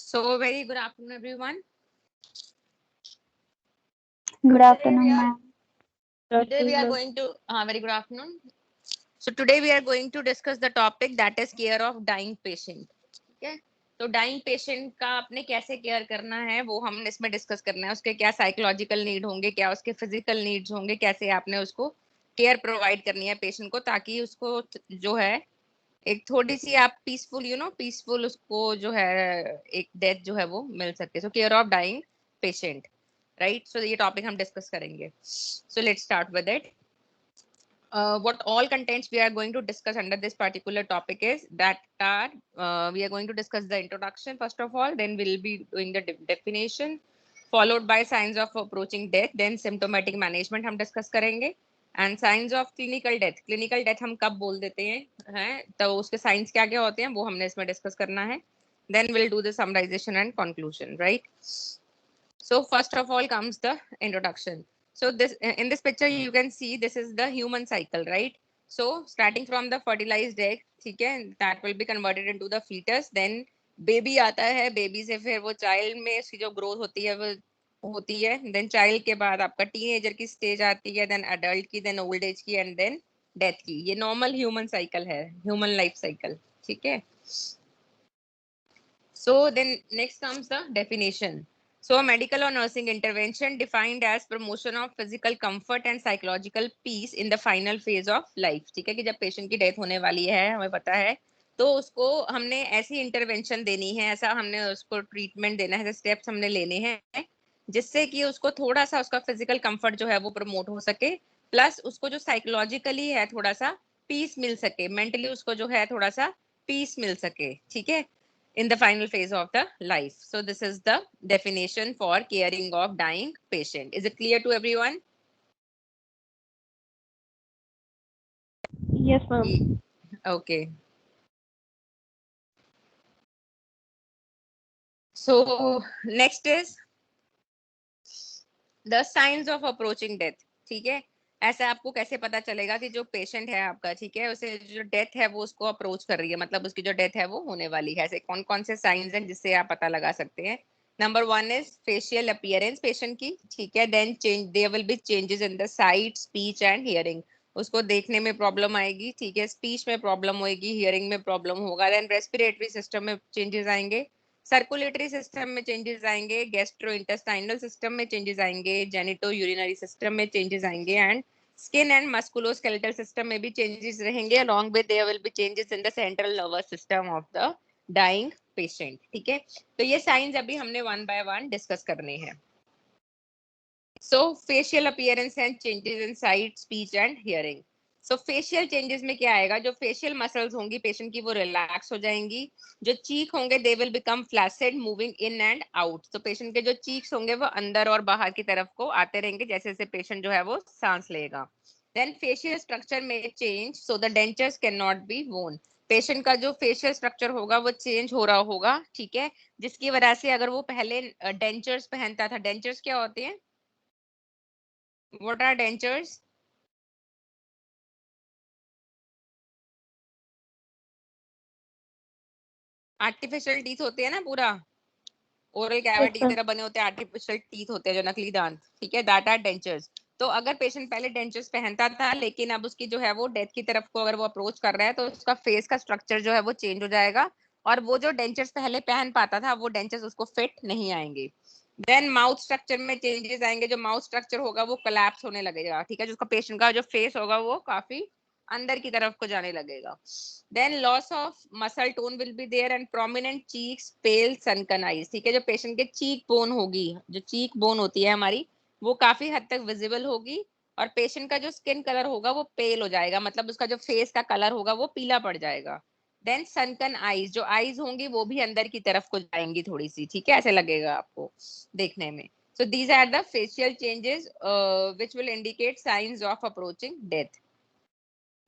So very good afternoon, everyone. Good afternoon, ma'am. Today we are going to very good afternoon. So today we are going to discuss the topic that is care of dying patient. ठीक है, तो dying patient का आपने कैसे care करना है वो हम इसमें डिस्कस करना है. उसके क्या साइकोलॉजिकल नीड होंगे, क्या उसके फिजिकल नीड्स होंगे, कैसे आपने उसको केयर प्रोवाइड करनी है पेशेंट को, ताकि उसको जो है एक थोड़ी सी आप पीसफुल पीसफुल उसको जो है एक डेथ जो है वो मिल सके. So care of dying patient, right. So ये टॉपिक हम डिस्कस करेंगे. So let's start with it. What all contents we are going to discuss under this particular topic is that we are going to discuss the introduction first of all, then we'll be doing the definition, followed by signs of approaching death, then symptomatic management हम discuss करेंगे, and signs of clinical death. Clinical death हम कब बोल देते हैं तो उसके signs क्या क्या होते हैं वो हमने इसमें discuss करना है. Then we'll do the summarization and conclusion, right? So first of all comes the introduction. So this in this picture you can see this is the human cycle, right? So starting from the fertilized egg, ठीक है, that will be converted into the fetus. Then baby आता है, baby से फिर वो child में उसकी जो growth होती है वो होती है. Then child के बाद आपका teenager की stage आती है, then adult की, then old age की, and then death की. ये normal human cycle है, human life cycle. ठीक है. So then next comes the definition. So a medical or nursing intervention defined as promotion of physical comfort and psychological peace in the final phase of life. ठीक है कि जब patient की death होने वाली है हमें पता है तो उसको हमने ऐसी इंटरवेंशन देनी है, ऐसा हमने उसको ट्रीटमेंट देना है, ऐसे स्टेप्स हमने लेने हैं जिससे कि उसको थोड़ा सा उसका फिजिकल कंफर्ट जो है वो प्रमोट हो सके, प्लस उसको जो साइकोलॉजिकली है थोड़ा सा पीस मिल सके, मेंटली उसको जो है थोड़ा सा पीस मिल सके. ठीक है, in the final phase of the life. So this is the definition for caring of dying patient. Is it clear to everyone? Yes, ma'am. Okay. So next is the signs of approaching death. ठीक है, ऐसे आपको कैसे पता चलेगा कि जो patient है आपका, ठीक है, उसे जो डेथ है वो उसको अप्रोच कर रही है, मतलब उसकी जो डेथ है वो होने वाली है. ऐसे कौन कौन से साइंस हैं जिससे आप पता लगा सकते हैं. Number 1 is facial appearance patient की. ठीक है, then change there will be changes in the sight, speech and hearing. उसको देखने में प्रॉब्लम आएगी, ठीक है, स्पीच में प्रॉब्लम होगी, हियरिंग में प्रॉब्लम होगा. देन रेस्पिरेटरी सिस्टम में चेंजेस आएंगे, सर्कुलेटरी सिस्टम में चेंजेस आएंगे, गैस्ट्रो इंटेस्टाइनल सिस्टम में चेंजेस आएंगे, जेनिटो यूरिनरी सिस्टम में चेंजेस आएंगे, and skin and musculoskeletal system में भी चेंजेस रहेंगे. Along with there will be changes in the central nervous system of the dying patient. ठीक है, तो ये साइंस अभी हमने वन बाय वन डिस्कस करने हैं. So facial appearance and changes in sight, speech and hearing. So facial changes में क्या आएगा, जो फेशियल मसल्स होंगी पेशेंट की वो रिलैक्स हो जाएंगी. जो चीक होंगे they will become flaccid, moving in and out. तो पेशेंट के जो चीक्स होंगे वो अंदर और बाहर की तरफ को आते रहेंगे जैसे जैसे पेशेंट जो है वो सांस लेगा. देन फेशियल स्ट्रक्चर में change, so the dentures can not be वोन. पेशेंट का जो फेशियल स्ट्रक्चर होगा वो चेंज हो रहा होगा, ठीक है, जिसकी वजह से अगर वो पहले डेंचर्स पहनता था. डेंचर्स क्या होते हैं? What are dentures? Artificial teeth होते हैं ना, पूरा ओरल Yes, कैविटी की sir. तरह बने होते हैं, आर्टिफिशियल टीथ होते हैं जो नकली दांत. ठीक है, दैट आर डेंचर्स. तो अगर पेशेंट पहले डेंचर्स पहनता था लेकिन अब उसकी जो है वो डेथ की तरफ को अगर वो अप्रोच कर रहा है तो उसका फेस का स्ट्रक्चर जो है वो चेंज हो जाएगा, और वो जो डेंचर्स पहले पहन पाता था वो डेंचर्स उसको फिट नहीं आएंगे. देन माउथ स्ट्रक्चर में चेंजेस आएंगे. जो माउथ स्ट्रक्चर होगा वो कोलैप्स होने लगेगा, ठीक है, जिसका पेशेंट का जो फेस होगा वो काफी अंदर की तरफ को जाने लगेगा. Then loss of muscle tone will be there and prominent cheeks, pale, sunken eyes. ठीक है, जो पेशेंट के चीक बोन होगी, जो चीक बोन होती है हमारी, वो काफी हद तक विजिबल होगी, और पेशेंट का जो स्किन कलर होगा वो पेल हो जाएगा, मतलब उसका जो फेस का कलर होगा वो पीला पड़ जाएगा. देन सनकन आईज, जो आईज होंगी वो भी अंदर की तरफ को जाएंगी थोड़ी सी, ठीक है, ऐसे लगेगा आपको देखने में. So these are the facial changes which will indicate signs of approaching death.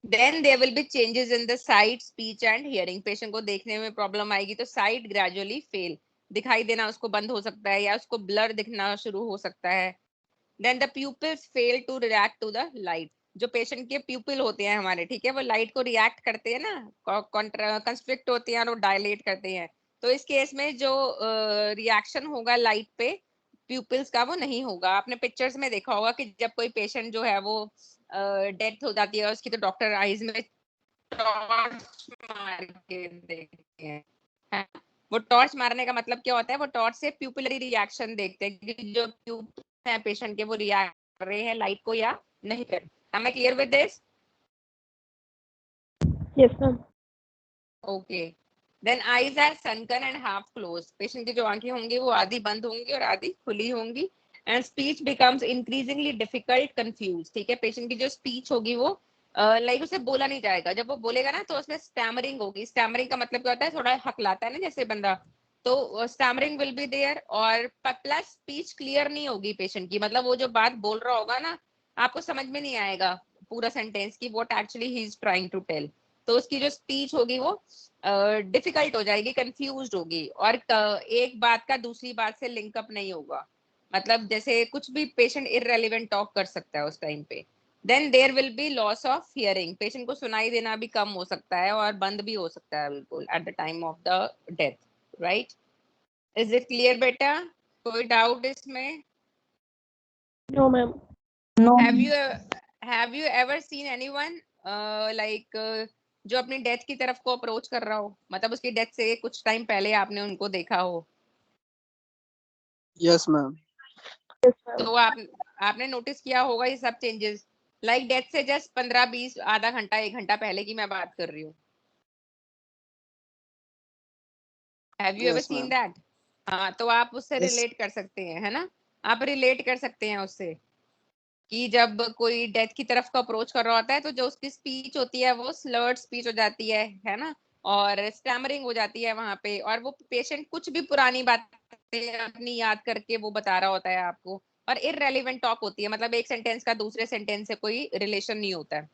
Then there will be changes in the sight, speech and hearing. Patient को देखने में प्रॉब्लम आएगी तो sight gradually fail, दिखाई देना उसको बंद हो सकता है या उसको ब्लर दिखना शुरू हो सकता है. Then the pupils fail to react to the light. जो पेशेंट के प्यूपिल होते हैं हमारे, ठीक है, वो लाइट को रिएक्ट करते हैं ना, कंस्ट्रिक्ट होते हैं और वो डायलेट करते हैं. तो इस केस में जो रिएक्शन होगा लाइट पे प्यूपिल्स का वो नहीं होगा। आपने पिक्चर्स में देखा होगा कि जब कोई पेशेंट जो है वो डेथ हो जाती है उसकी, तो डॉक्टर आईज में टॉर्च मार के देखते हैं, है? वो टॉर्च मारने का मतलब क्या होता है, वो टॉर्च से प्यूपिलरी रिएक्शन देखते हैं कि जो प्यूपिल है पेशेंट के वो रिएक्ट कर रहे हैं लाइट को या नहीं कर। Am I clear with this? Yes, ma'am. Okay. Then eyes are sunken and half close. Patient की जो आंखें होंगी वो आधी बंद होंगी और आधी खुली होंगी। And speech becomes increasingly difficult, confuse. ठीक है, पेशेंट की जो स्पीच होगी वो लाइक उसे बोला नहीं जाएगा। जब वो बोलेगा ना तो उसमें स्टैमरिंग होगी। स्टैमरिंग का मतलब क्या होता है, थोड़ा हकलाता है ना जैसे बंदा, तो स्टैमरिंग विल बी देयर। और प्लस स्पीच क्लियर नहीं होगी पेशेंट की, मतलब वो जो बात बोल रहा होगा ना आपको समझ में नहीं आएगा पूरा सेंटेंस की what actually he is trying to tell. तो उसकी जो स्पीच होगी वो डिफिकल्ट हो जाएगी, कंफ्यूज होगी, और एक बात का दूसरी बात से लिंकअप नहीं होगा। मतलब जैसे कुछ भी पेशेंट इररेलेवेंट टॉक कर सकता है उस टाइम पे। Then there will be loss of hearing. Patient को सुनाई देना भी कम हो सकता है और बंद भी हो सकता है बिल्कुल at the time of the death, right? Is it clear बेटा? कोई डाउट इसमें? No, ma'am. No. Have you ever seen anyone like जो अपनी डेथ की तरफ को अप्रोच कर रहा हो, मतलब उसकी डेथ से कुछ टाइम पहले आपने उनको देखा हो? Yes ma'am. Yes, ma'am. तो आपने नोटिस किया होगा ये सब चेंजेस, लाइक डेथ से जस्ट 15-20 आधा घंटा 1 घंटा पहले की मैं बात कर रही हूँ। Have you ever yes seen ma'am. That? हाँ, तो आप उससे यस। रिलेट कर सकते हैं, है ना? आप रिलेट कर सकते हैं उससे कि जब कोई डेथ की तरफ को अप्रोच कर रहा होता है तो जो उसकी स्पीच होती है वो स्लर्ड स्पीच हो जाती है ना? और स्टैमरिंग हो जाती है वहां पे, और वो पेशेंट कुछ भी पुरानी बातें अपनी याद करके वो बता रहा होता है आपको, और इररेलेवेंट टॉक होती है, मतलब एक सेंटेंस का दूसरे सेंटेंस से कोई रिलेशन नहीं होता है।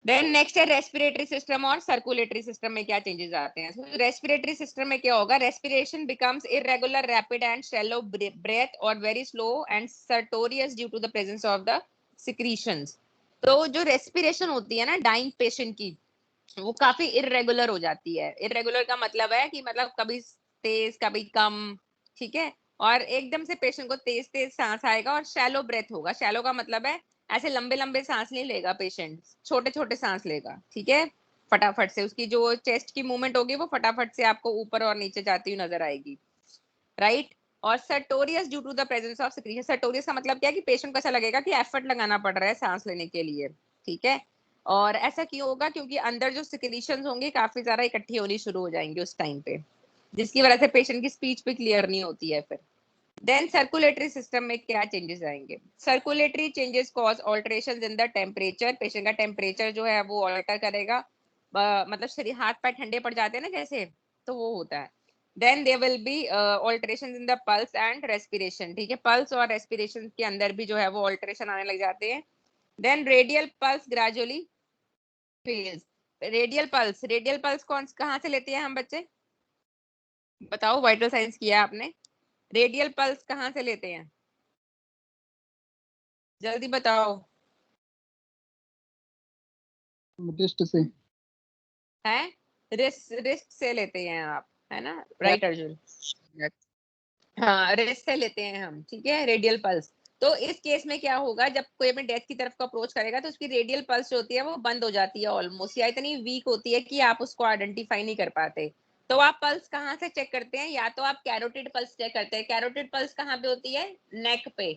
देन नेक्स्ट है रेस्पिरेटरी सिस्टम और सर्कुलेटरी सिस्टम में क्या चेंजेस आते हैं। रेस्पिरेटरी सिस्टम में क्या होगा, respiration becomes irregular, rapid and shallow breath और very slow and stertorous due to the presence of the secretions. तो जो रेस्पिरेशन होती है ना डाइंग पेशेंट की, वो काफी इरेगुलर हो जाती है। इरेगुलर का मतलब है कि मतलब कभी तेज कभी कम, ठीक है? और एकदम से पेशेंट को तेज तेज सांस आएगा और शैलो ब्रेथ होगा। शैलो का मतलब है ऐसे लंबे लंबे सांस नहीं लेगा पेशेंट, छोटे छोटे सांस लेगा, ठीक है? फटाफट से उसकी जो चेस्ट की मूवमेंट होगी वो फटाफट से आपको ऊपर और नीचे जाती हुई नजर आएगी, राइट? और stertorous due to the presence of secretion. Stertorous का मतलब क्या है कि पेशेंट को ऐसा लगेगा कि एफर्ट लगाना पड़ रहा है सांस लेने के लिए, ठीक है? और ऐसा क्यों होगा, क्योंकि अंदर जो सिक्रीशंस होंगे काफी ज्यादा इकट्ठी होनी शुरू हो जाएंगी उस टाइम पे, जिसकी वजह से पेशेंट की स्पीच भी क्लियर नहीं होती है फिर। देन सर्कुलेटरी सिस्टम में क्या चेंजेस आएंगे? Circulatory changes cause alterations in the temperature. Patient का टेम्परेचर जो है वो ऑल्टर करेगा, मतलब शरीर हाथ पैर ठंडे पड़ जाते हैं ना जैसे, तो वो होता है। Then there will be alterations in the pulse and respiration, ठीक है? पल्स और रेस्पिरेशन के अंदर भी जो है वो ऑल्टरेशन आने लग जाते हैं। Then radial pulse gradually fades. Radial pulse कौन कहाँ से लेते हैं हम बच्चे? बताओ, वाइटल साइंस किया आपने, रेडियल पल्स कहाँ से लेते हैं? जल्दी बताओ। रिस्ट से। है, रिस्ट से लेते हैं आप, है ना? राइट अर्जुन? हाँ, रिस्ट से लेते हैं हम, ठीक है, रेडियल पल्स। तो इस केस में क्या होगा, जब कोई अपने डेथ की तरफ को अप्रोच करेगा तो उसकी रेडियल पल्स जो होती है वो बंद हो जाती है ऑलमोस्ट, या इतनी वीक होती है कि आप उसको आइडेंटिफाई नहीं कर पाते। तो आप पल्स कहाँ से चेक करते हैं? या तो आप कैरोटिड पल्स चेक करते हैं। कैरोटिड पल्स कहाँ पे होती है? नेक पे।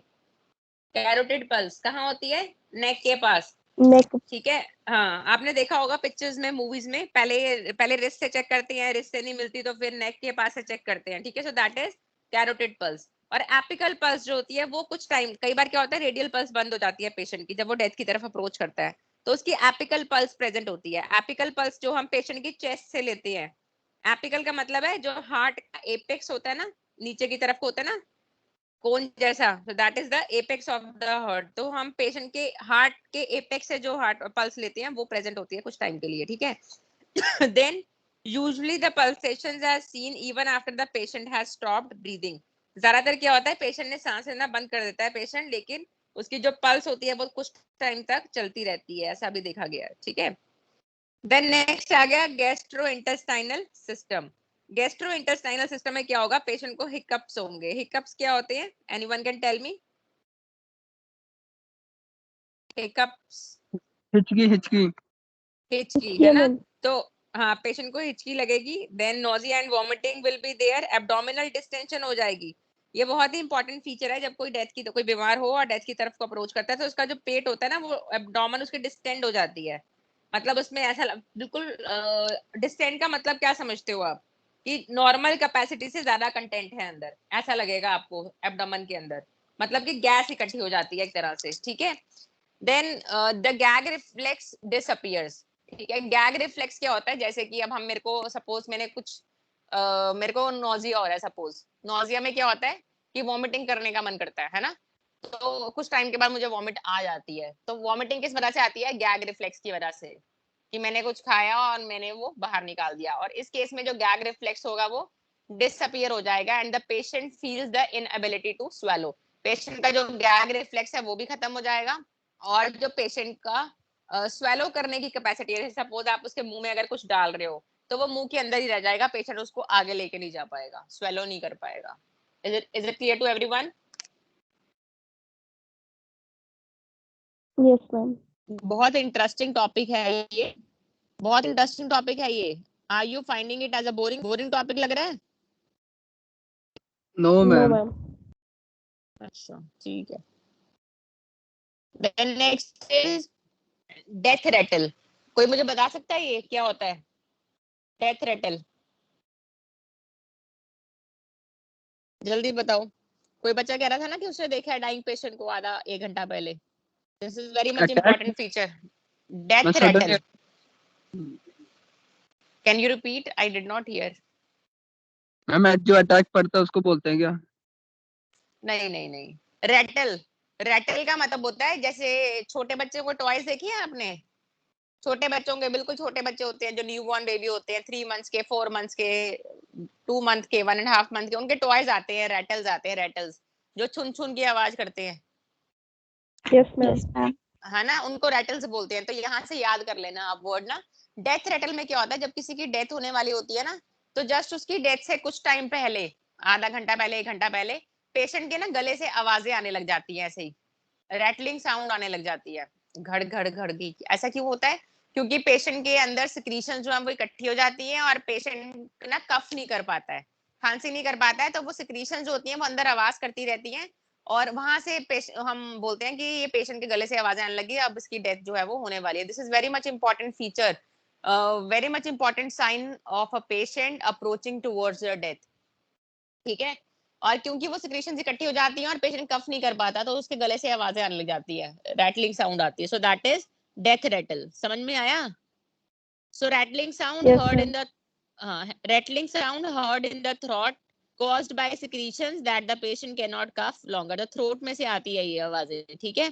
कैरोटिड पल्स कहाँ होती है? नेक के पास, Neck. ठीक है? हाँ, आपने देखा होगा पिक्चर्स में, मूवीज में, पहले पहले रिस्ट से चेक करते हैं, रिस्ट से नहीं मिलती तो फिर नेक के पास से चेक करते हैं, ठीक है? So that is carotid pulse. और एपिकल पल्स जो होती है वो कुछ टाइम, कई बार क्या होता है रेडियल पल्स बंद हो जाती है पेशेंट की जब वो डेथ की तरफ अप्रोच करता है, तो उसकी एपिकल पल्स प्रेजेंट होती है। एपिकल पल्स जो हम पेशेंट की चेस्ट से लेते हैं। एपिकल का मतलब है जो हार्ट का एपेक्स होता है ना, नीचे की तरफ को होता है ना कोन जैसा, तो that is the apex of the heart. तो हम पेशेंट के हार्ट के एपेक्स से जो हार्ट पल्स लेते हैं वो प्रेजेंट होती है कुछ टाइम के लिए, ठीक है? Then usually the pulsations are seen even after the patient has stopped breathing. ज्यादातर क्या होता है, पेशेंट ने सांस लेना बंद कर देता है पेशेंट, लेकिन उसकी जो पल्स होती है वो कुछ टाइम तक चलती रहती है, ऐसा भी देखा गया है, ठीक है? देन नेक्स्ट आ गया gastro intestinal system. Gastro intestinal system में क्या होगा, पेशेंट को हिकअप्स होंगे। हिकअप्स क्या होते हैं, anyone can tell me? Hiccups, हिचकी हिचकी हिचकी, Yeah, है ना? ma'am. तो हाँ, पेशेंट को हिचकी लगेगी, then nausea and vomiting will be there, abdominal distension हो जाएगी। ये बहुत ही इंपॉर्टेंट फीचर है, जब कोई डेथ की, तो कोई बीमार हो और डेथ की तरफ को अप्रोच करता है तो उसका जो पेट होता है ना, वो एब्डोमेन उसकी डिस्टेंड हो जाती है। मतलब उसमें ऐसा बिल्कुल डिस्टेंड का मतलब क्या समझते हो आप, कि नॉर्मल कैपेसिटी से ज्यादा कंटेंट है अंदर, ऐसा लगेगा आपको एब्डोमेन के अंदर, मतलब कि गैस इकट्ठी हो जाती है एक तरह से, ठीक है। Then the gag reflex disappears, ठीक है। गैग रिफ्लेक्स क्या होता है, जैसे कि अब हम, मेरे को सपोज मैंने कुछ मेरे को नोजिया हो रहा है, सपोज नोजिया में क्या होता है कि वॉमिटिंग करने का मन करता है ना, तो कुछ टाइम के बाद मुझे वॉमिट आ जाती है। तो वॉमिटिंग किस वजह से आती है, गैग रिफ्लेक्स की वजह से, कि मैंने कुछ खाया और मैंने वो बाहर निकाल दिया। और इस केस में जो गैग रिफ्लेक्स होगा वो डिसअपीयर हो जाएगा and the patient feels the inability to swallow. Patient का जो गैग रिफ्लेक्स है वो भी खत्म हो जाएगा, और जो पेशेंट का स्वेलो करने की कैपेसिटी है, सपोज आप उसके मुंह में अगर कुछ डाल रहे हो तो वो मुंह के अंदर ही रह जाएगा, पेशेंट उसको आगे लेके नहीं जा पाएगा, स्वेलो नहीं कर पाएगा। Is it clear to everyone? Yes, ma'am. बहुत इंटरेस्टिंग टॉपिक है ये, बहुत इंटरेस्टिंग टॉपिक है ये। Are you finding it as a boring boring topic लग रहा है? No No, ma'am. ma'am. अच्छा, ठीक है। Then next is death rattle. कोई मुझे बता सकता है ये क्या होता है, डेथ रेटल? जल्दी बताओ। कोई बच्चा कह रहा था ना कि उसने देखा है डाइंग पेशेंट को आधा 1 घंटा पहले। This is very much attack important feature, मैं death suddenly rattle. Can you repeat, I did not hear. Ma'am जो अटैक पड़ता है उसको बोलते हैं क्या? नहीं नहीं नहीं, रेटल, रेटल का मतलब होता है, जैसे छोटे बच्चे को टॉयज देखी है आपने, छोटे बच्चों के, बिल्कुल छोटे बच्चे होते हैं जो न्यू बॉर्न बेबी होते हैं, 3 मंथ्स के, 4 मंथ्स के, 2 मंथ के, 1.5 मंथ के, उनके टॉयज आते हैं, रेटल्स आते हैं, रेटल्स जो छुन छुन की आवाज करते हैं, Yes, ma'am. है ना, उनको रेटल्स बोलते हैं। तो यहाँ से याद कर लेना आप वर्ड ना। डेथ रेटल में क्या होता है, जब किसी की डेथ होने वाली होती है ना, तो जस्ट उसकी डेथ से कुछ टाइम पहले, आधा घंटा पहले, 1 घंटा पहले, पेशेंट के ना गले से आवाजें आने लग जाती है, ऐसे ही रैटलिंग साउंड आने लग जाती है, घड़ घड़ घड़ की। ऐसा क्यों होता है, क्योंकि पेशेंट के अंदर सिक्रीशन जो है वो इकट्ठी हो जाती है और पेशेंट ना कफ नहीं कर पाता है, खांसी नहीं कर पाता है, तो वो सिक्रीशन जो होती है वो अंदर आवाज करती रहती है, और वहां से हम बोलते हैं कि ये पेशेंट के गले से आवाजें आने लगी, अब इसकी डेथ जो है वो होने वाली है। This is very much important feature, very much important sign of a patient approaching towards your death, ठीक है। और क्योंकि वो सिक्रीशन इकट्ठी हो जाती है और पेशेंट कफ नहीं कर पाता, तो उसके गले से आवाजें आने लग जाती है, रैटलिंग साउंड आती है, so that is death rattle. समझ में आया? So rattling sound Yes, heard in ma'am. The, rattling sound heard in the throat caused by secretions that the patient cannot cough longer। the throat में से आती है ये आवाजें, ठीक है।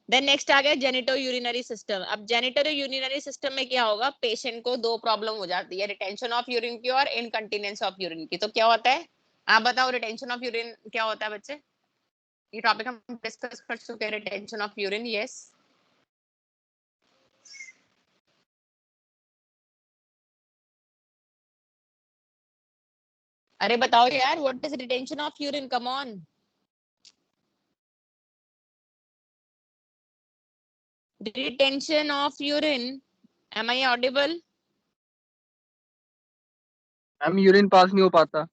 देन नेक्स्ट आ गया जेनिटो यूरिनरी सिस्टम। अब जेनिटो यूरिनरी सिस्टम में क्या होगा, पेशेंट को 2 प्रॉब्लम हो जाती है, रिटेंशन ऑफ यूरिन की और इनकंटिनेंस ऑफ यूरिन की। तो क्या होता है, आप बताओ, रिटेंशन ऑफ यूरिन क्या होता है बच्चे? ये टॉपिक हम डिस्कस कर चुके हैं, रिटेंशन ऑफ यूरिन। यस, अरे बताओ यार, what is retention of urine, come on. Retention of urine, am I audible? Ma'am urine pass नहीं हो पाता।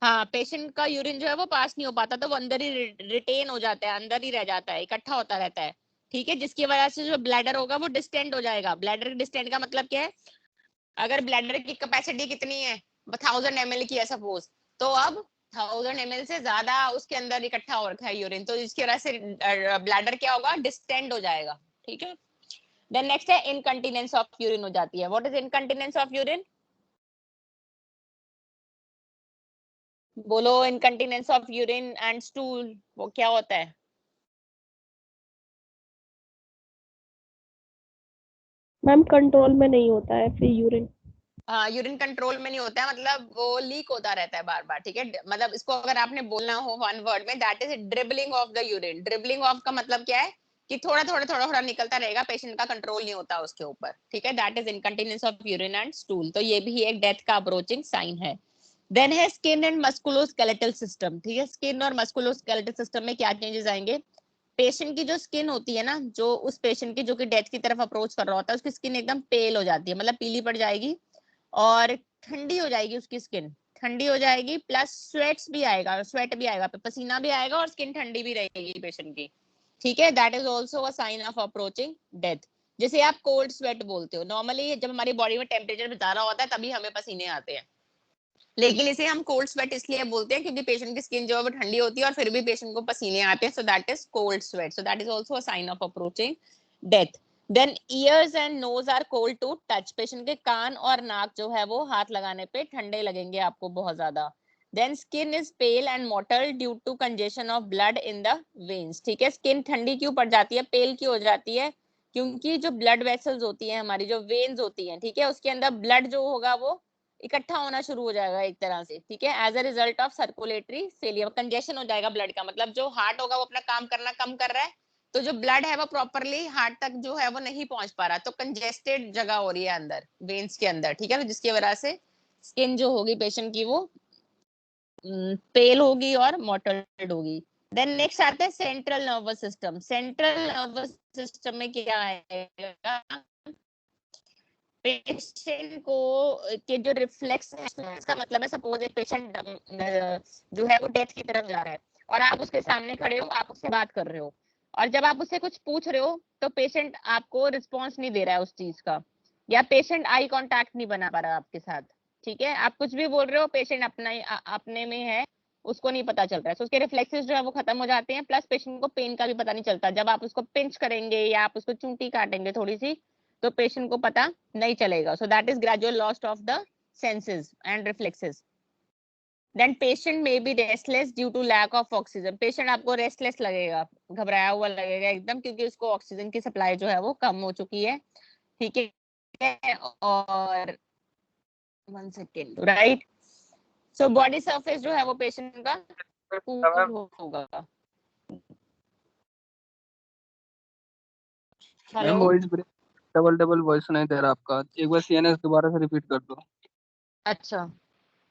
हाँ, पेशेंट का यूरिन जो है वो पास नहीं हो पाता, तो वो अंदर ही रिटेन हो जाता है, अंदर ही रह जाता है, इकट्ठा होता रहता है, ठीक है। जिसकी वजह से जो ब्लैडर होगा वो डिस्टेंड हो जाएगा। ब्लैडर डिस्टेंड का मतलब क्या है, अगर ब्लैडर की कैपेसिटी कितनी है, 1000 ml की है सपोज, तो अब 1000 ml से ज्यादा उसके अंदर इकट्ठा हो रखा है यूरिन, तो इसकी वजह से ब्लैडर क्या होगा, डिस्टेंड हो जाएगा, ठीक है। देन नेक्स्ट है इनकंटिनेंस ऑफ यूरिन हो जाती है। What is incontinence of urine? बोलो, incontinence of urine and stool वो क्या होता है? मैम कंट्रोल में नहीं होता है फिर यूरिन। हाँ, यूरिन कंट्रोल में नहीं होता है, मतलब वो लीक होता रहता है बार बार, ठीक है। मतलब इसको अगर आपने बोलना हो वन वर्ड में, that is dribbling of the urine. Dribbling of का मतलब क्या है, कि थोड़ा थोड़ा थोड़ा थोड़ा निकलता रहेगा, पेशेंट का कंट्रोल नहीं होता उसके ऊपर, ठीक है, that is incontinence of urine and stool. तो ये भी एक डेथ का अप्रोचिंग साइन है। देन है स्किन एंड मस्कुलोस्केलेटल सिस्टम, ठीक है, स्किन और मस्कुलोस्केलेटल सिस्टम में क्या चेंजेस आएंगे? पेशेंट की जो स्किन होती है ना, जो उस पेशेंट की जो कि डेथ की तरफ अप्रोच कर रहा होता है, उसकी स्किन एकदम पेल हो जाती है, मतलब पीली पड़ जाएगी और ठंडी हो जाएगी उसकी स्किन, ठंडी हो जाएगी, प्लस स्वेट्स भी आएगा, स्वेट भी आएगा, पसीना भी आएगा और स्किन ठंडी भी रहेगी पेशेंट की, ठीक है, that is also a sign of approaching death. जैसे आप कोल्ड स्वेट बोलते हो, नॉर्मली जब हमारी बॉडी में टेम्परेचर ज्यादा होता है तभी हमें पसीने आते हैं, लेकिन इसे हम कोल्ड स्वेट इसलिए बोलते हैं क्योंकि पेशेंट की स्किन जो है वो ठंडी होती है और फिर भी पेशेंट को पसीने आते हैं, so that is cold sweat, so that is also a sign of approaching death. Then ears and nose are cold to touch, patient के कान और नाक जो है वो हाथ लगाने पे ठंडे लगेंगे आपको बहुत ज्यादा। Then skin is pale and mottled due to congestion of blood in the veins, ठीक है, स्किन ठंडी क्यों पड़ जाती है, पेल क्यों हो जाती है? क्योंकि जो ब्लड वेसल्स होती है हमारी, जो वेन्स होती हैं, ठीक है, उसके अंदर ब्लड जो होगा वो इकट्ठा होना शुरू हो जाएगा एक तरह से, ठीक है, as a result of circulatory failure, congestion हो जाएगा ब्लड का, मतलब जो हार्ट होगा वो अपना काम करना कम कर रहा है, तो जो ब्लड है वो प्रॉपरली हार्ट तक जो है वो नहीं पहुंच पा रहा, तो कंजेस्टेड जगह हो रही है अंदर वेन्स के अंदर, ठीक है, तो जिसकी वजह से स्किन जो होगी पेशेंट की वो पेल होगी और मोटल्ड होगी। देन नेक्स्ट आता है central nervous system, central nervous system में क्या आएगा? पेशेंट को के जो रिफ्लेक्स है, इसका मतलब है सपोज एक पेशेंट जो है वो डेथ की तरफ जा रहा है और आप उसके सामने खड़े हो, आप उससे बात कर रहे हो और जब आप उससे कुछ पूछ रहे हो तो पेशेंट आपको रिस्पॉन्स नहीं दे रहा है उस चीज का, या पेशेंट आई कांटेक्ट नहीं बना पा रहा आपके साथ, ठीक है, आप कुछ भी बोल रहे हो, पेशेंट अपने में है, उसको नहीं पता चल रहा है, तो उसके रिफ्लेक्सेस जो है वो खत्म हो जाते हैं, प्लस पेशेंट को पेन का भी पता नहीं चलता, जब आप उसको पिंच करेंगे या आप उसको चूंटी काटेंगे थोड़ी सी तो पेशेंट को पता नहीं चलेगा, so that is gradual loss of the senses and reflexes. Then patient may be restless due to lack of oxygen, patient आपको रेस्टलेस लगेगा, घबराया हुआ लगेगा एकदम, क्योंकि उसको ऑक्सीजन की सप्लाई जो है वो कम हो चुकी है, ठीक है, और 1 second, right, so body surface जो है वो पेशेंट का कूल होगा। Ma'am hello, voice break, double double voice सुनाई दे रहा आपका, एक बार सीएनएस दोबारा से रिपीट कर दो। अच्छा,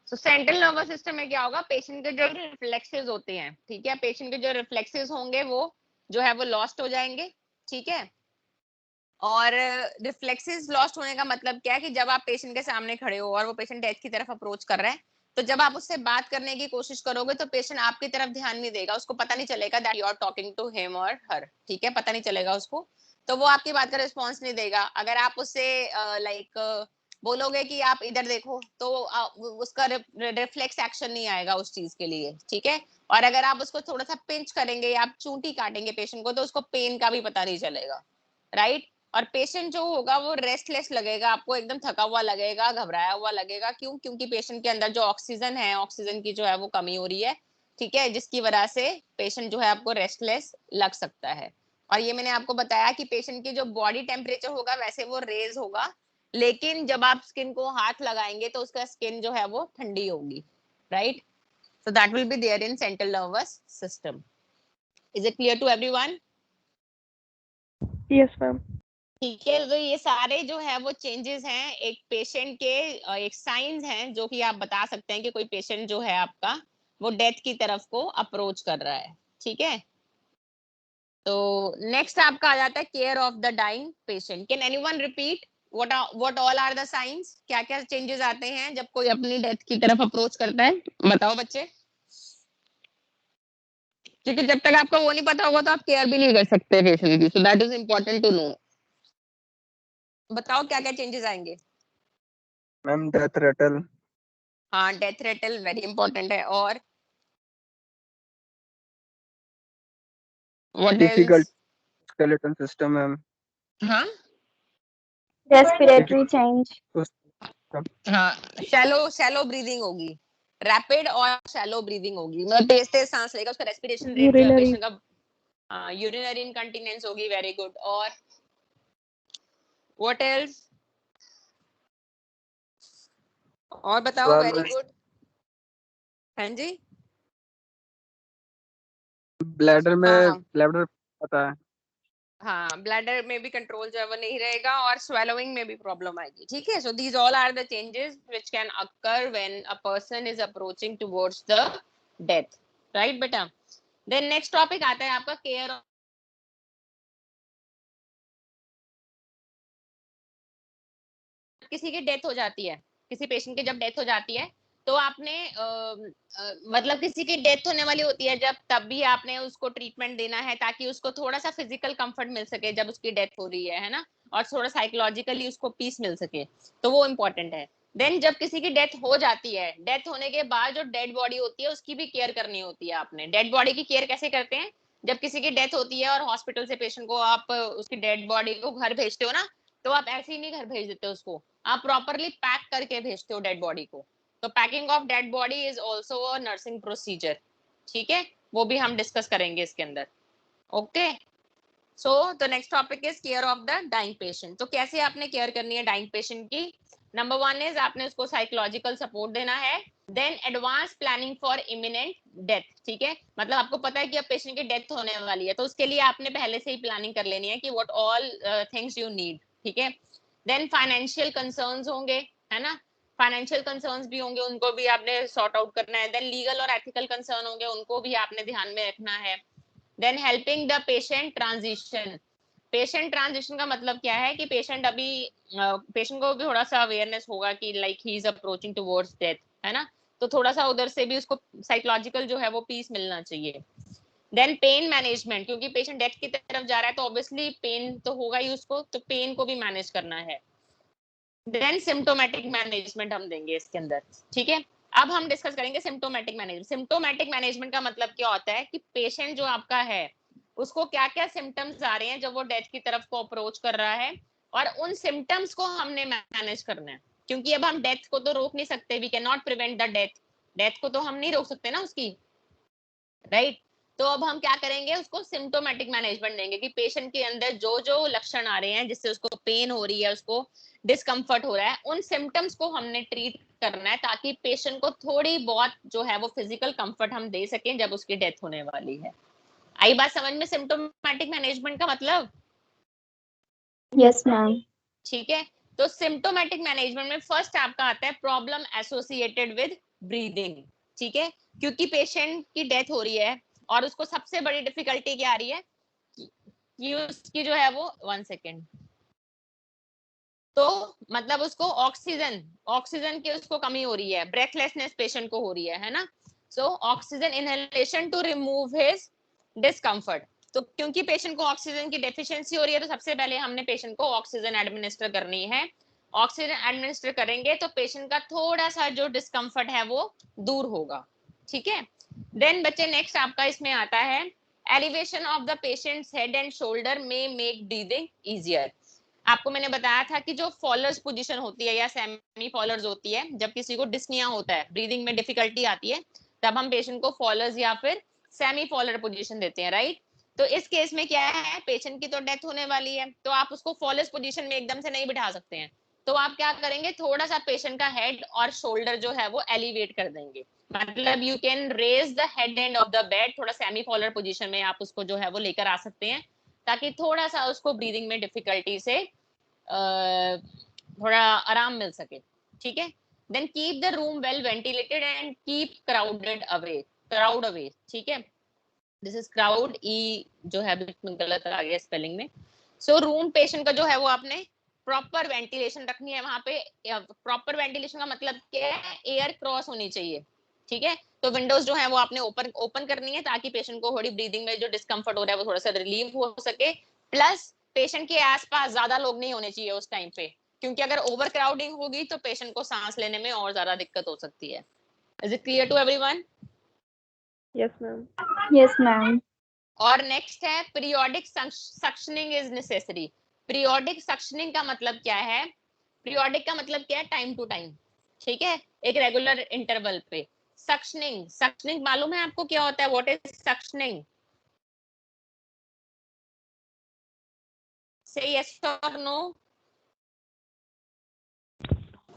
तो सेंट्रल नर्वस सिस्टम में क्या होगा, पेशेंट के जो रिफ्लेक्सेस होते हैं, ठीक है, पेशेंट के जो रिफ्लेक्सेस होंगे वो जो है वो लॉस्ट हो जाएंगे, ठीक है, और रिफ्लेक्सेस लॉस्ट होने का मतलब क्या है कि जब आप पेशेंट के सामने खड़े हो और वो पेशेंट डेथ की तरफ अप्रोच कर रहा है, तो जब आप उससे बात करने की कोशिश करोगे तो पेशेंट आपकी तरफ ध्यान नहीं देगा, उसको पता नहीं चलेगा that you are talking to him और हर, ठीक है, पता नहीं चलेगा उसको, तो वो आपकी बात का रिस्पॉन्स नहीं देगा। अगर आप उससे लाइक बोलोगे कि आप इधर देखो तो उसका रिफ्लेक्स एक्शन नहीं आएगा उस चीज के लिए, ठीक है, और अगर आप उसको थोड़ा सा पिंच करेंगे या आप चूंटी काटेंगे पेशेंट को तो उसको पेन का भी पता नहीं चलेगा, राइट, और पेशेंट जो होगा वो रेस्टलेस लगेगा, आपको एकदम थका हुआ लगेगा, घबराया हुआ लगेगा, क्यों? क्योंकि पेशेंट के अंदर जो ऑक्सीजन है, ऑक्सीजन की जो है वो कमी हो रही है, ठीक है, जिसकी वजह से पेशेंट जो है आपको रेस्टलेस लग सकता है। और ये मैंने आपको बताया कि पेशेंट की जो बॉडी टेम्परेचर होगा वैसे वो रेज होगा, लेकिन जब आप स्किन को हाथ लगाएंगे तो उसका स्किन जो है वो ठंडी होगी, right, so that will be there in central nervous system. Is it clear to everyone? Yes, ma'am. ठीक है, तो ये सारे जो है वो चेंजेस हैं एक पेशेंट के, एक साइंस हैं जो कि आप बता सकते हैं कि कोई पेशेंट जो है आपका वो डेथ की तरफ को अप्रोच कर रहा है, ठीक है, तो नेक्स्ट आपका आ जाता है care of the dying patient. Can anyone repeat what all are the signs, क्या क्या चेंजेस आते हैं जब कोई अपनी डेथ की तरफ अप्रोच करता है, बताओ बच्चे, क्योंकि जब तक आपको वो नहीं पता होगा तो आप केयर भी नहीं कर सकते पेशेंट की, so that is important to know, बताओ क्या क्या चेंजेस आएंगे। मैम डेथ रेटल, हाँ, डेथ रेटल वेरी इंपॉर्टेंट है, और what difficult else? Skeletal system ma'am, हाँ रेस्पिरेटरी चेंज। हाँ, शैलो शैलो ब्रीदिंग होगी, रैपिड और शैलो ब्रीदिंग होगी, मतलब तेज तेज सांस लेगा, उसका रेस्पिरेशन रेट जो है Urinary. पेशेंट का, यूरिनरी इनकंटिनेंस होगी, वेरी गुड, और व्हाट एल्स, और बताओ, वेरी गुड, हाँ जी, ब्लैडर में हाँ ब्लैडर पता है, हाँ, ब्लैडर में भी कंट्रोल जो है वो नहीं रहेगा और स्वेलोइंग में भी प्रॉब्लम आएगी, ठीक है। So these all are the changes which can occur when a person is approaching towards the death, right बेटा। देन नेक्स्ट टॉपिक आता है आपका केयर। किसी की डेथ हो जाती है, किसी पेशेंट की जब डेथ हो जाती है तो आपने मतलब किसी की डेथ होने वाली होती है जब, तब भी आपने उसको ट्रीटमेंट देना है ताकि उसको थोड़ा सा फिजिकल कंफर्ट मिल सके जब उसकी डेथ हो रही है ना, और थोड़ा साइकोलॉजिकली उसको पीस मिल सके, तो वो इम्पोर्टेंट है। देन जब किसी की डेथ हो जाती है, डेथ होने के बाद जो डेड बॉडी होती है उसकी भी केयर करनी होती है आपने। डेड बॉडी की केयर कैसे करते हैं? जब किसी की डेथ होती है और हॉस्पिटल से पेशेंट को आप उसकी डेड बॉडी को घर भेजते हो ना, तो आप ऐसे ही नहीं घर भेज देते उसको, आप प्रॉपरली पैक करके भेजते हो डेड बॉडी को। तो packing of dead body is also a nursing procedure, ठीक है, वो भी हम डिस्कस करेंगे इसके अंदर। Okay, so the next topic is care of the dying patient. तो कैसे आपने केयर करनी है डाइंग पेशेंट की? नंबर 1 इज आपने उसको साइकोलॉजिकल सपोर्ट देना है। Then advance planning for imminent death, ठीक है, मतलब आपको पता है कि अब पेशेंट की डेथ होने वाली है, तो उसके लिए आपने पहले से ही प्लानिंग कर लेनी है कि what all things you need, ठीक है। देन फाइनेंशियल कंसर्न्स होंगे, है ना, फाइनेंशियल कंसर्न्स भी होंगे, उनको भी आपने सॉर्ट आउट करना है। देन लीगल और एथिकल कंसर्न होंगे, उनको भी आपने ध्यान में रखना है। Then helping the patient transition. Patient transition का मतलब क्या है कि पेशेंट अभी पेशेंट को भी थोड़ा सा अवेयरनेस होगा कि like he is approaching towards death, है ना, तो थोड़ा सा उधर से भी उसको साइकोलॉजिकल जो है वो पीस मिलना चाहिए। देन पेन मैनेजमेंट, क्योंकि पेशेंट डेथ की तरफ जा रहा है तो ऑब्वियसली पेन तो होगा ही उसको, तो पेन को भी मैनेज करना है। देन सिम्टोमेटिक मैनेजमेंट हम देंगे इसके अंदर, ठीक है। अब हम डिस्कस करेंगे सिम्टोमेटिक मैनेजमेंट। सिम्टोमेटिक मैनेजमेंट का मतलब क्या होता है कि पेशेंट जो आपका है उसको क्या क्या सिम्टम्स आ रहे हैं जब वो डेथ की तरफ को अप्रोच कर रहा है, और उन सिम्टम्स को हमने मैनेज करना है, क्योंकि अब हम डेथ को तो रोक नहीं सकते, we can not prevent the death, death को तो हम नहीं रोक सकते ना उसकी, राइट। तो अब हम क्या करेंगे, उसको सिम्टोमेटिक मैनेजमेंट देंगे कि पेशेंट के अंदर जो जो लक्षण आ रहे हैं जिससे उसको पेन हो रही है, उसको डिस्कम्फर्ट हो रहा है, उन सिम्टम्स को हमने ट्रीट करना है ताकि पेशेंट को थोड़ी बहुत जो है वो फिजिकल कंफर्ट हम दे सकें जब उसकी डेथ होने वाली है। आई बात समझ में सिम्टोमेटिक मैनेजमेंट का मतलब? Yes ma'am. ठीक है, तो सिम्टोमेटिक मैनेजमेंट में फर्स्ट आपका आता है प्रॉब्लम एसोसिएटेड विद ब्रीदिंग, ठीक है, क्योंकि पेशेंट की डेथ हो रही है और उसको सबसे बड़ी डिफिकल्टी क्या आ रही है कि उसकी जो है वो 1 सेकेंड, तो मतलब उसको ऑक्सीजन ऑक्सीजन की उसको कमी हो रही है, ब्रेथलेसनेस पेशेंट को हो रही है ना, so oxygen inhalation to remove his discomfort. तो क्योंकि पेशेंट को ऑक्सीजन की डेफिशिएंसी हो रही है तो सबसे पहले हमने पेशेंट को ऑक्सीजन एडमिनिस्टर करनी है। ऑक्सीजन एडमिनिस्टर करेंगे तो पेशेंट का थोड़ा सा जो डिस्कम्फर्ट है वो दूर होगा, ठीक है। देन बच्चे नेक्स्ट आपका इसमें आता है elevation of the patients head and shoulder में मेक ब्रीदिंग इजियर। आपको मैंने बताया था कि जो फॉलर्स पोजीशन होती है या सेमी फॉलर्स होती है, जब किसी को डिस्निया होता है, ब्रीदिंग में डिफिकल्टी आती है, तब हम पेशेंट को फॉलर्स या फिर सेमी फॉलर पोजीशन देते हैं, राइट। तो इस केस में क्या है, पेशेंट की तो डेथ होने वाली है तो आप उसको फॉलर्स पोजीशन में एकदम से नहीं बिठा सकते हैं, तो आप क्या करेंगे, थोड़ा सा पेशेंट का हेड और शोल्डर जो है वो एलिवेट कर देंगे, मतलब you can raise the head end of the bed, थोड़ा सेमी फॉलर पोजीशन में आप उसको जो है वो लेकर आ सकते हैं ताकि थोड़ा सा उसको ब्रीदिंग में डिफिकल्टी से थोड़ा आराम मिल सके, ठीक है। Then keep the room well ventilated and keep crowd away, ठीक है, दिस इज क्राउड, ई जो है बिल्कुल गलत आ गया स्पेलिंग में। सो रूम पेशेंट का जो है वो आपने प्रॉपर वेंटिलेशन रखनी है वहां पे। प्रॉपर वेंटिलेशन का मतलब क्या है, एयर क्रॉस होनी चाहिए, ठीक है। तो विंडोज जो है वो आपने ओपन ओपन करनी है ताकि पेशेंट को थोड़ी ब्रीदिंग में जो डिस्कम्फर्ट हो रहा है वो थोड़ा सा रिलीव हो सके। प्लस पेशेंट के आसपास ज्यादा लोग नहीं होने चाहिए उस टाइम पे, क्योंकि अगर ओवर क्राउडिंग होगी तो पेशेंट को सांस लेने में और ज्यादा दिक्कत हो सकती है। Is it clear to everyone? Yes ma'am. Yes ma'am. और नेक्स्ट है periodic suctioning is necessary. Periodic suctioning का मतलब क्या है? पीरियोडिक का मतलब क्या है, टाइम टू टाइम, ठीक है, एक रेगुलर इंटरवल पे। सक्शनिंग, सक्शनिंग मालूम है आपको क्या होता है? What is suctioning? से यस और no?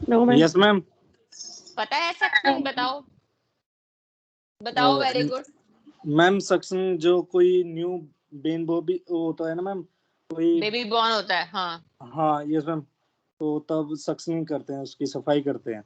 No ma'am. Yes ma'am. पता है सक्शनिंग? बताओ बताओ, वेरी गुड। मैम सक्शन जो कोई न्यू बेन बॉबी होता है ना मैम, कोई बेबी बॉर्न होता है, हाँ हाँ यस मैम, तो तब सक्शनिंग करते हैं, उसकी सफाई करते हैं।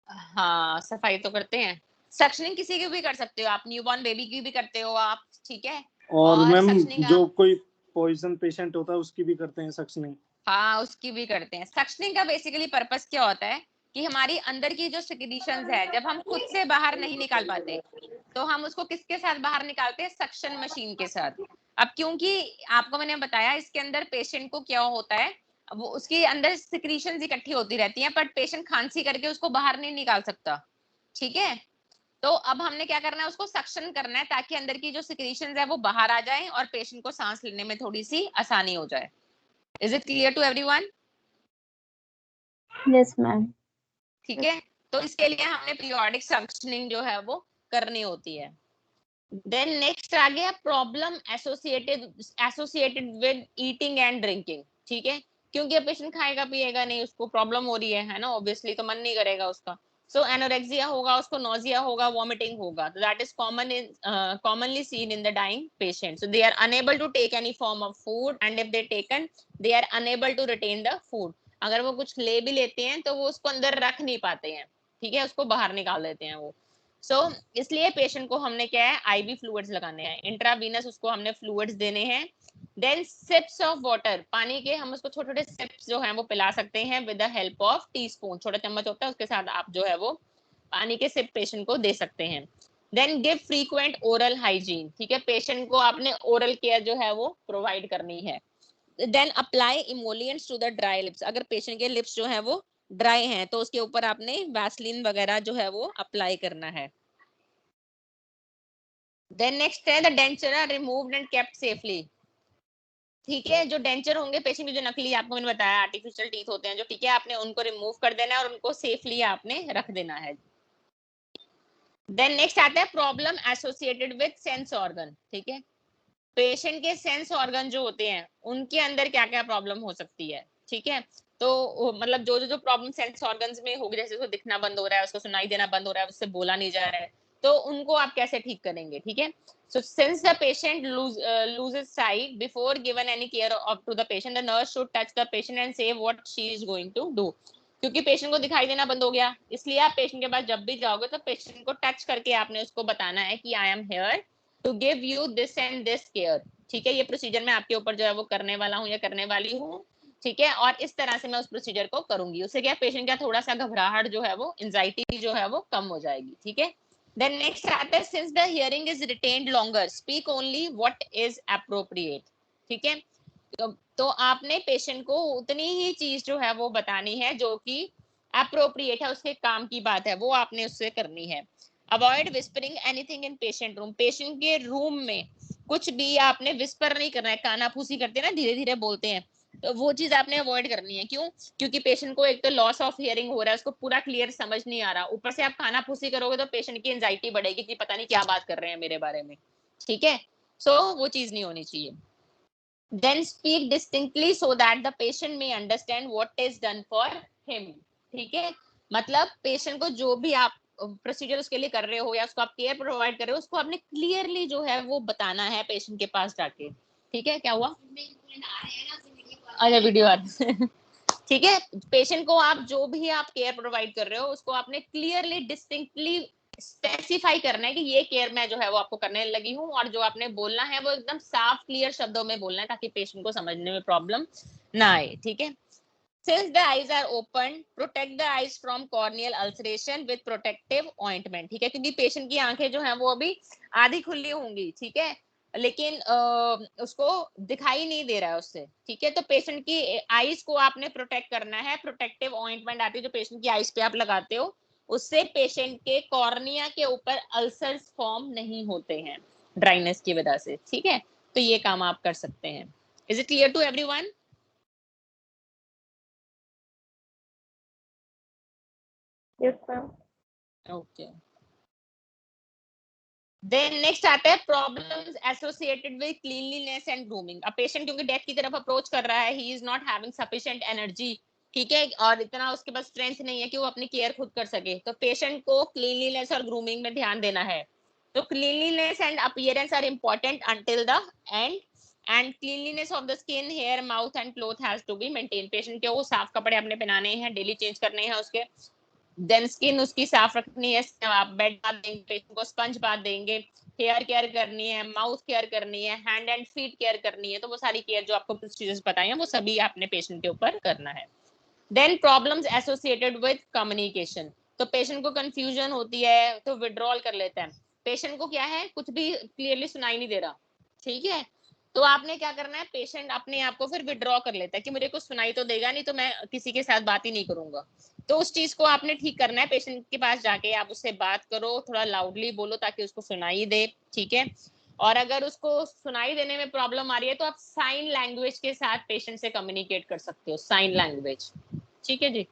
हाँ सफाई तो करते हैं। सक्शनिंग किसी की भी कर सकते हो आप, न्यूबॉर्न बेबी की भी करते हो आप, ठीक है। और मैम सक्शनिंग जो आप, कोई पॉइजन पेशेंट होता है उसकी भी करते हैं सक्शनिंग। हाँ उसकी भी करते हैं। सक्शनिंग का बेसिकली पर्पस क्या होता है कि हमारी अंदर की जो सिक्रीशंस है, जब हम खुद से बाहर नहीं निकाल पाते तो हम उसको किसके साथ बाहर निकालते हैं, सक्शन मशीन के साथ। अब क्योंकि आपको मैंने बताया इसके अंदर पेशेंट को क्या होता है, वो उसके अंदर सिक्रीशंस इकट्ठी होती रहती हैं, बट पेशेंट खांसी करके उसको बाहर नहीं निकाल सकता, ठीक है। तो अब हमने क्या करना है, उसको सक्शन करना है ताकि अंदर की जो सिक्रीशंस है वो बाहर आ जाए और पेशेंट को सांस लेने में थोड़ी सी आसानी हो जाए। Is it clear to everyone? Yes ma'am. ठीक है, तो इसके लिए हमने पीरियोडिक सक्शनिंग जो है वो करनी होती है। देन नेक्स्ट आ गया problem associated with eating and drinking, ठीक है। क्योंकि अब पेशेंट खाएगा पिएगा नहीं, उसको प्रॉब्लम हो रही है ना, ऑब्वियसली तो मन नहीं करेगा उसका। सो एनोरेक्सिया होगा, उसको नोजिया होगा, वॉमिटिंग होगा, तो that is commonly seen in the dying patient. So they are unable to take any form of food, and if they taken, they are unable to retain the food. अगर वो कुछ ले भी लेते हैं तो वो उसको अंदर रख नहीं पाते हैं, ठीक है, उसको बाहर निकाल देते हैं वो। इसलिए पेशेंट को हमने क्या है, आईवी फ्लूइड्स लगाने हैं, इंट्रावीनस उसको हमने फ्लूइड्स देने हैं। देन सिप्स ऑफ वाटर, पानी के हम उसको छोटे छोटे सिप्स जो हैं वो पिला सकते हैं with the help of teaspoon, छोटा चम्मच होता है उसके साथ आप जो है वो पानी के सिप पेशेंट को दे सकते हैं। Then give frequent oral hygiene, ठीक है, पेशेंट को आपने ओरल केयर जो है वो प्रोवाइड करनी है। Then apply emollients to the dry lips, अगर पेशेंट के लिप्स जो है वो ड्राई हैं तो उसके ऊपर आपने वैसलीन वगैरह जो है वो अप्लाई करना है। देन नेक्स्ट है the denture are removed and kept safely, ठीक है। जो डेंचर होंगे पेशेंट के, जो नकली आपको मैंने बताया आर्टिफिशियल टीथ होते हैं जो, ठीक है, आपने उनको रिमूव कर देना है और उनको सेफली आपने रख देना है। देन नेक्स्ट आता है problem associated with sense organ, ठीक है। पेशेंट के सेंस ऑर्गन जो होते हैं उनके अंदर क्या क्या प्रॉब्लम हो सकती है, ठीक है। तो मतलब जो जो जो प्रॉब्लम सेंस ऑर्गन्स में होगी, जैसे उसको दिखना बंद हो रहा है, उसको सुनाई देना बंद हो रहा है, उससे बोला नहीं जा रहा है, तो उनको आप कैसे ठीक करेंगे, ठीक है। So since the patient loses sight before given any care of to the patient, the nurse should touch the patient and say what she is going to do. क्योंकि पेशेंट को दिखाई देना बंद हो गया, इसलिए आप पेशेंट के पास जब भी जाओगे तो पेशेंट को टच करके आपने उसको बताना है कि I am here to give you this and this care, ठीक है। ये प्रोसीजर मैं आपके ऊपर जो है वो करने वाला हूँ या करने वाली हूँ, ठीक है, और इस तरह से मैं उस प्रोसीजर को करूंगी। उससे क्या पेशेंट का थोड़ा सा घबराहट जो है वो, एंजाइटी जो है वो कम हो जाएगी, ठीक है। Then next आता है since the hearing is retained longer, speak only what is appropriate, ठीक है। तो आपने पेशेंट को उतनी ही चीज जो है वो बतानी है जो कि अप्रोप्रिएट है, उसके काम की बात है, वो आपने उससे करनी है। Avoid whispering anything in patient room, patient के रूम में कुछ भी आपने विस्पर नहीं करना है, कानाफूसी करते हैं ना, धीरे धीरे बोलते हैं, तो वो चीज आपने अवॉइड करनी है। क्यों? क्योंकि पेशेंट को एक तो लॉस ऑफ हियरिंग हो रहा है, उसको पूरा क्लियर समझ नहीं आ रहा, ऊपर से आप कानाफूसी करोगे तो पेशेंट की एंजाइटी बढ़ेगी कि पता नहीं क्या बात कर रहे हैं मेरे बारे में, ठीक है। वो चीज नहीं होनी चाहिए। Then speak distinctly so that the patient may understand what is done for him, ठीक है। मतलब पेशेंट को जो भी आप प्रोसीजर उसके लिए कर रहे हो या उसको आप केयर प्रोवाइड कर रहे हो, उसको आपने क्लियरली जो है वो बताना है पेशेंट के पास जाके, ठीक है। क्या हुआ? अच्छा वीडियो आ ठीक है। पेशेंट को आप जो भी आप केयर प्रोवाइड कर रहे हो उसको आपने क्लियरली डिस्टिंक्टली स्पेसिफाई करना है कि ये केयर मैं जो है वो आपको करने लगी हूँ, और जो आपने बोलना है वो एकदम साफ क्लियर शब्दों में बोलना है ताकि पेशेंट को समझने में प्रॉब्लम ना आए, ठीक है। Since the eyes are open, protect the eyes from corneal ulceration with protective ointment, ठीक है। क्योंकि पेशेंट की आंखें जो है वो अभी आधी खुली होंगी, ठीक है, लेकिन उसको दिखाई नहीं दे रहा है उससे, ठीक है। तो पेशेंट की आईज को आपने प्रोटेक्ट करना है। प्रोटेक्टिव ऑइंटमेंट आती है जो पेशेंट की आईज पे आप लगाते हो, उससे पेशेंट के कॉर्निया के ऊपर अल्सर्स फॉर्म नहीं होते हैं ड्राइनेस की वजह से, ठीक है। तो ये काम आप कर सकते हैं। Is it clear to everyone? Yes ma'am. Okay. Then next आता है problems associated with cleanliness and grooming. अब पेशेंट क्योंकि डेथ की तरफ अप्रोच कर रहा है, he is not having sufficient energy, ठीक है, और इतना उसके पास स्ट्रेंथ नहीं है कि वो अपनी केयर खुद कर सके, तो पेशेंट को क्लीनलीनेस और ग्रूमिंग में ध्यान देना है। तो cleanliness and appearance are important until the end, and cleanliness of the skin, hair, mouth and cloth has to be maintain. Patient को साफ कपड़े अपने पहनाने हैं, डेली चेंज करने हैं उसके। देन स्किन उसकी साफ रखनी है, आप बेड बाथ देंगे, पेशेंट को स्पंज बाथ देंगे, हेयर केयर करनी है, माउथ केयर करनी है, हैंड एंड फीट केयर करनी है। तो वो सारी केयर जो आपको प्रोसीजर्स बताए हैं वो सभी आपने पेशेंट के ऊपर करना है। Then problems associated with communication, तो पेशेंट को कंफ्यूजन होती है तो विड्रॉल कर लेता है। पेशेंट को क्या है, कुछ भी क्लियरली सुनाई नहीं दे रहा, ठीक है, तो आपने क्या करना है, पेशेंट अपने आप को फिर विड्रॉ कर लेता है कि मुझे कुछ सुनाई तो देगा नहीं, तो मैं किसी के साथ बात ही नहीं करूंगा। तो उस चीज को आपने ठीक करना है, पेशेंट के पास जाके आप उससे बात करो, थोड़ा लाउडली बोलो ताकि उसको सुनाई दे, ठीक है। और अगर उसको सुनाई देने में प्रॉब्लम आ रही है तो आप साइन लैंग्वेज के साथ पेशेंट से कम्युनिकेट कर सकते हो, साइन लैंग्वेज, ठीक है जी।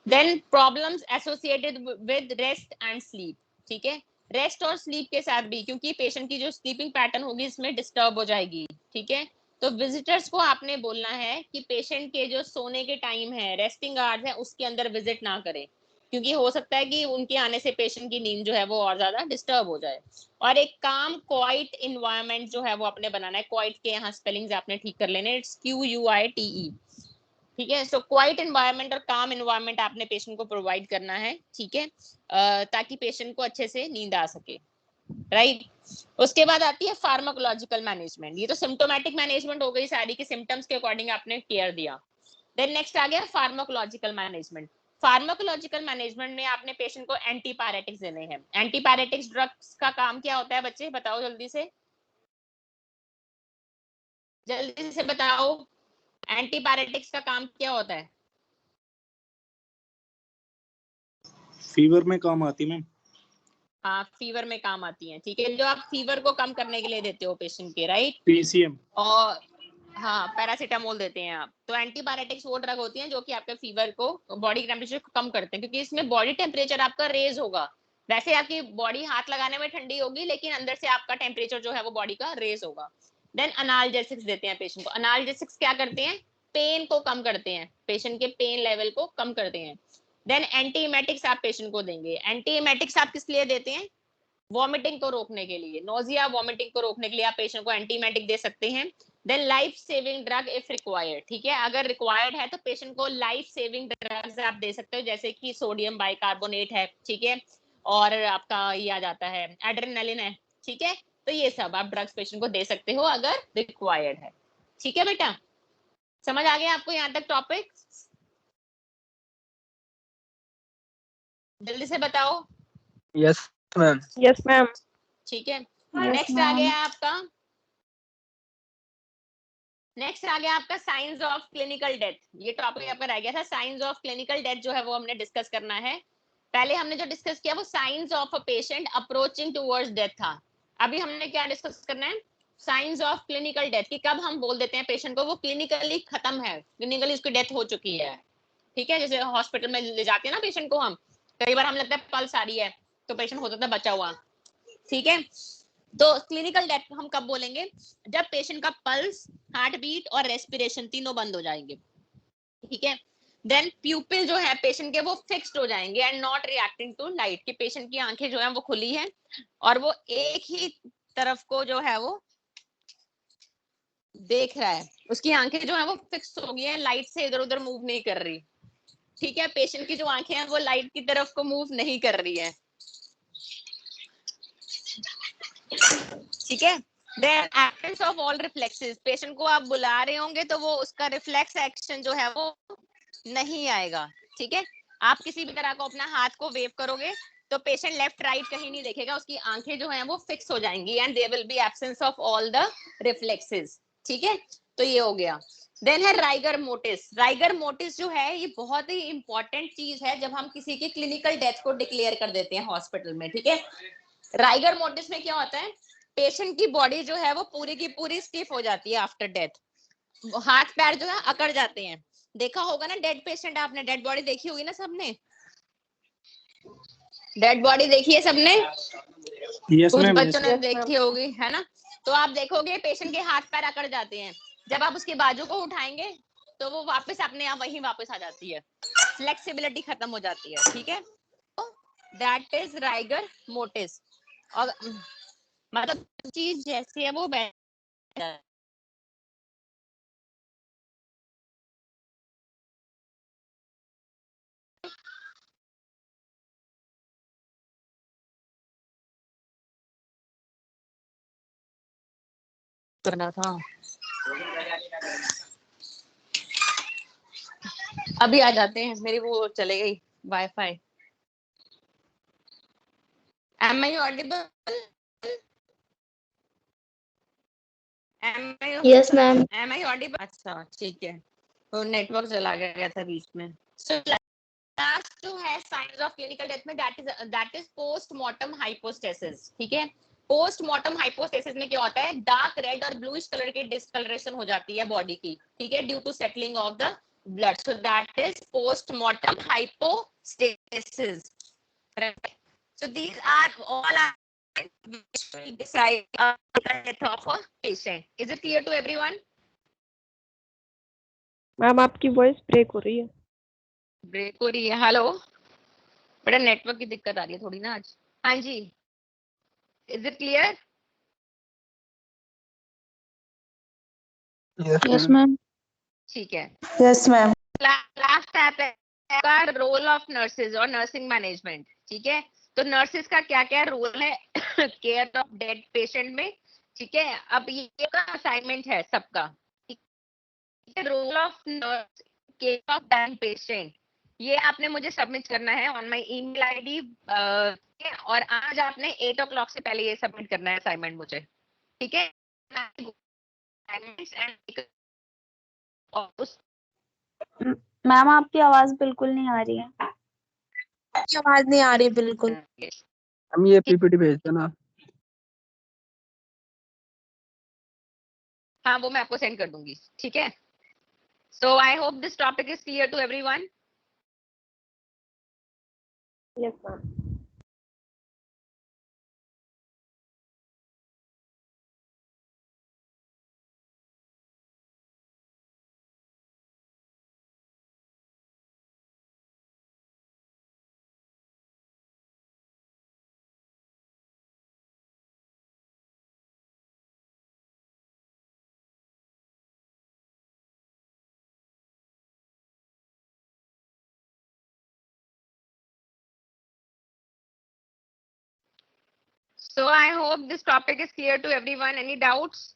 Then problems associated with rest and sleep, ठीक है, रेस्ट और स्लीप के साथ भी, क्योंकि पेशेंट की जो स्लीपिंग पैटर्न होगी इसमें डिस्टर्ब हो जाएगी, ठीक है। तो विजिटर्स को आपने बोलना है कि पेशेंट के जो सोने के टाइम है, रेस्टिंग आवर्स है, उसके अंदर विजिट ना करें, क्योंकि हो सकता है कि उनके आने से पेशेंट की नींद जो है वो और ज्यादा डिस्टर्ब हो जाए। और एक काम क्वाइट इन्वायरमेंट जो है वो आपने बनाना है। क्वाइट के यहाँ स्पेलिंग्स आपने ठीक कर लेने, इट्स QUITE, ठीक है। सो क्वाइट एनवायरनमेंट और काम एनवायरनमेंट आपने पेशेंट को प्रोवाइड करना है, ठीक है, ताकि पेशेंट को अच्छे से नींद आ सके, राइट। उसके बाद आती है फार्माकोलॉजिकल मैनेजमेंट। ये तो सिम्टोमेटिक मैनेजमेंट हो गई, सारी की सिम्टम्स के अकॉर्डिंग आपने केयर दिया। देन नेक्स्ट आ गया फार्माकोलॉजिकल मैनेजमेंट। फार्माकोलॉजिकल मैनेजमेंट में आपने पेशेंट को एंटीपायरेटिक्स देने हैं। एंटीपायरेटिक्स ड्रग्स का काम क्या होता है बच्चे, बताओ जल्दी से, जल्दी से बताओ, एंटीपायरेटिक्स का काम क्या होता है? फीवर में काम आती मैम। हाँ, फीवर में काम आती हैं, ठीक है, जो आप फीवर को कम करने के लिए देते हो पेशेंट के, राइट। PCM। और हाँ, पैरासीटामोल देते हैं आप। तो एंटीबायोटिक्स वो ड्रग होती हैं जो कि आपके फीवर को, बॉडी टेम्परेचर को कम करते हैं, क्योंकि इसमें बॉडी टेम्परेचर आपका रेज होगा। वैसे आपकी बॉडी हाथ लगाने में ठंडी होगी, लेकिन अंदर से आपका टेम्परेचर जो है वो बॉडी का रेज होगा। देन अनाल्जेसिक्स देते हैं पेशेंट को। अनाल्जेसिक्स क्या करते हैं, पेन को कम करते हैं, पेशेंट के पेन लेवल को कम करते हैं। देन एंटीएमेटिक्स आप पेशेंट को देंगे। एंटीएमेटिक्स आप किस लिए देते हैं, वॉमिटिंग को रोकने के लिए, नोजिया वॉमिटिंग को रोकने के लिए आप पेशेंट को एंटीमेटिक दे सकते हैं। Then life saving drug if required, ठीक है, अगर रिक्वायर्ड है तो पेशेंट को लाइफ सेविंग ड्रग्स आप दे सकते हो, जैसे कि सोडियम बाइकार्बोनेट है, ठीक है, और आपका ये आ जाता है एड्रेनालिन है, ठीक है। तो ये सब आप ड्रग्स पेशेंट को दे सकते हो अगर रिक्वायर्ड है, ठीक है बेटा। समझ आ गया आपको यहाँ तक टॉपिक? जल्दी से बताओ। Yes ma'am. Yes ma'am. ठीक है, यस नेक्स्ट आ गया आपका, नेक्स्ट आ गया आपका साइंस ऑफ क्लिनिकल डेथ। ये टॉपिक आपका रह गया था, साइंस ऑफ क्लिनिकल डेथ जो है वो हमने डिस्कस करना है। पहले हमने जो डिस्कस किया वो science of a patient approaching towards death था। अभी हमने क्या डिस्कस करना है, साइंस ऑफ क्लिनिकल डेथ, कि कब हम बोल देते हैं पेशेंट को वो क्लिनिकली खत्म है, क्लिनिकली उसकी डेथ हो चुकी है, ठीक है। जैसे हॉस्पिटल में ले जाते हैं ना पेशेंट को हम, कई बार हमें लगता है पल्स आ रही है तो पेशेंट होता था बचा हुआ, ठीक है। तो क्लिनिकल डेथ हम कब बोलेंगे, जब पेशेंट का पल्स, हार्ट बीट और रेस्पिरेशन तीनों बंद हो जाएंगे, ठीक है। देन प्यूपिल जो है पेशेंट के वो फिक्स्ड हो जाएंगे and not reacting to light, कि पेशेंट की आंखें जो है वो खुली है और वो एक ही तरफ को जो है वो देख रहा है, उसकी आंखें जो है वो फिक्स हो गई है, लाइट से इधर उधर मूव नहीं कर रही, ठीक है। पेशेंट की जो आंखें हैं वो लाइट की तरफ को मूव नहीं कर रही है, ठीक है। Then absence of all reflexes, patient को आप बुला रहे होंगे तो वो उसका रिफ्लेक्स एक्शन जो है वो नहीं आएगा, ठीक है। आप किसी भी तरह को अपना हाथ को वेव करोगे तो पेशेंट लेफ्ट राइट कहीं नहीं देखेगा, उसकी आंखें जो हैं वो फिक्स हो जाएंगी and there will be absence of all the reflexes, ठीक है। तो ये हो गया। देन है राइगर मोटिस। राइगर मोटिस जो है ये बहुत ही इंपॉर्टेंट चीज है जब हम किसी की क्लिनिकल डेथ को डिक्लेयर कर देते हैं हॉस्पिटल में, ठीक है। राइगर मोटिस में क्या होता है, पेशेंट की बॉडी जो है वो पूरी की पूरी स्टिफ हो जाती है आफ्टर डेथ, हाथ पैर जो है अकड़ जाते हैं। देखा होगा ना डेड पेशेंट, आपने डेड बॉडी देखी होगी ना सबने, डेड बॉडी देखी है सबने, यस कुछ मैम। बच्चों ने यस मैम। देखी होगी, है ना। तो आप देखोगे पेशेंट के हाथ पैर अकड़ जाते हैं, जब आप उसके बाजू को उठाएंगे तो वो वापस अपने आप वहीं वापस आ जाती है, फ्लेक्सिबिलिटी खत्म हो जाती है, ठीक है। That is rigor mortise. और मतलब चीज जैसी है वो वैसे है। करना था। अभी आ जाते हैं, मेरी वो चले गई wifi. Am I audible? Yes, ma'am. Am I audible? अच्छा ठीक है, तो नेटवर्क चला गया था बीच में। So last to है signs of clinical death में that is postmortem hypostasis। ठीक है, पोस्टमार्टम हाइपोस्टेसिस में क्या होता है, डार्क रेड और ब्लूइश कलर की डिस्कलरेशन हो जाती है बॉडी की, ठीक है, due to settling of the blood. So that is postmortem hypostasis, right. So these are all which will decide the death of a patient. Is it clear to everyone? Ma'am आपकी voice break हो रही है। Break हो रही है? Hello, बड़ा network की दिक्कत आ रही है थोड़ी ना आज। हाँ जी, is it clear? Yes ma'am. ठीक है। Yes, ma'am. लास्ट स्टेप है रोल ऑफ नर्सेज और नर्सिंग मैनेजमेंट। ठीक है, तो नर्सेज का क्या क्या रोल है केयर ऑफ डेड पेशेंट में। ठीक है, अब ये का असाइनमेंट है सबका। ठीक है, role of nurse care of dead patient, ये आपने मुझे सबमिट करना है ऑन माय ईमेल आईडी, और आज आपने 8 o'clock से पहले ये सबमिट करना है असाइनमेंट मुझे। ठीक है, और उस मैम आपकी आवाज बिल्कुल नहीं आ रही है। आवाज नहीं आ रही बिल्कुल। हम ये पीपीटी भेज देना। हाँ, वो मैं आपको सेंड कर दूंगी। ठीक है, so I hope this topic is clear to everyone. Yes ma'am. So I hope this topic is clear to everyone. Any doubts?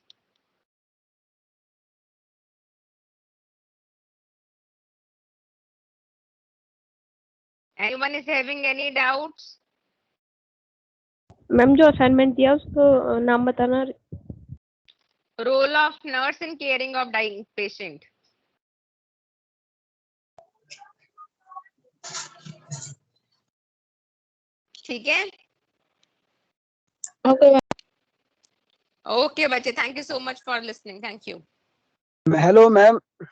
Anyone is having any doubts? Ma'am जो असाइनमेंट दिया उसको नाम बताना। Role of nurse in caring of dying patient. ठीक है, Okay, ma'am. okay बच्चे, thank you so much for listening. Thank you. Hello ma'am.